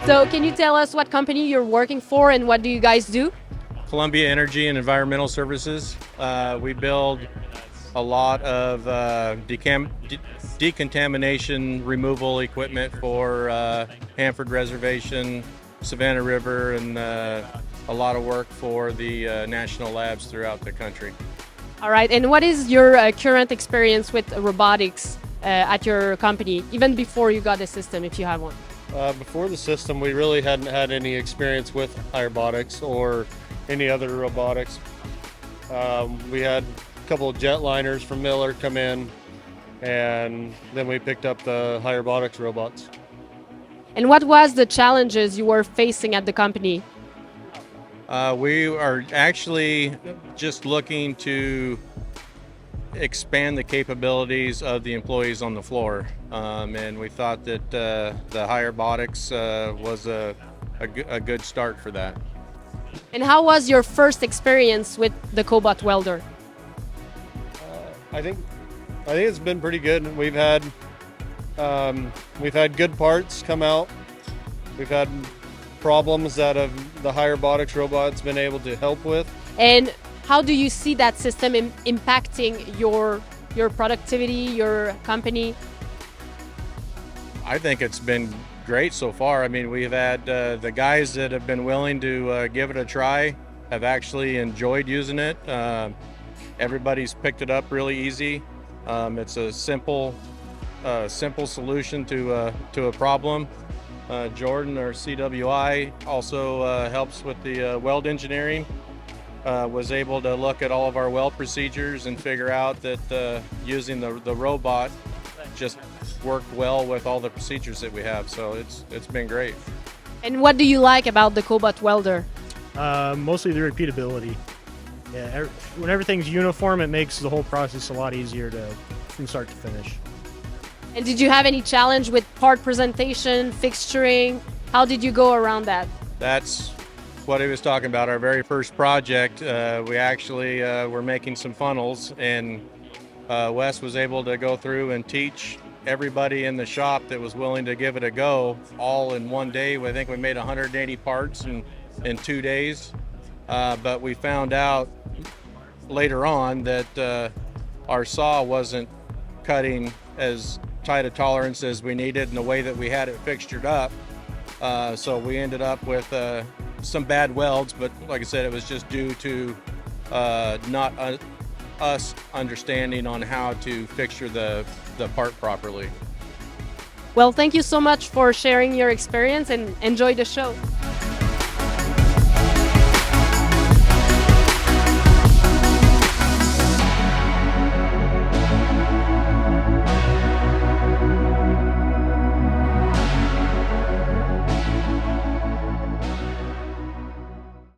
So can you tell us what company you're working for and what do you guys do? Columbia Energy and Environmental Services. We build a lot of decontamination removal equipment for Hanford Reservation, Savannah River, and a lot of work for the national labs throughout the country. All right, and what is your current experience with robotics at your company, even before you got the system, if you have one? Before the system, we really hadn't had any experience with Hirebotics or any other robotics. We had a couple of jetliners from Miller come in, and then we picked up the Hirebotics robots. And what was the challenges you were facing at the company? We are actually just looking to expand the capabilities of the employees on the floor, and we thought that the Hirebotics was a good start for that. And how was your first experience with the Cobot welder? I think it's been pretty good. We've had good parts come out. We've had problems that the Hirebotics robot's been able to help with. And how do you see that system impacting your productivity, your company? I think it's been great so far. I mean, we've had the guys that have been willing to give it a try have actually enjoyed using it. Everybody's picked it up really easy. It's a simple solution to a problem. Jordan, our CWI, also helps with the weld engineering. Was able to look at all of our weld procedures and figure out that using the robot just worked well with all the procedures that we have. So it's been great. And what do you like about the Cobot welder? Mostly the repeatability. Yeah, when everything's uniform, it makes the whole process a lot easier from start to finish. And did you have any challenge with part presentation, fixturing? How did you go around that? That's what he was talking about. Our very first project, we actually were making some funnels, and Wes was able to go through and teach everybody in the shop that was willing to give it a go all in one day. I think we made 180 parts in 2 days, but we found out later on that our saw wasn't cutting as tight a tolerance as we needed in the way that we had it fixtured up. So we ended up with some bad welds, but like I said, it was just due to not us understanding on how to fixture the part properly. Well, thank you so much for sharing your experience and enjoy the show.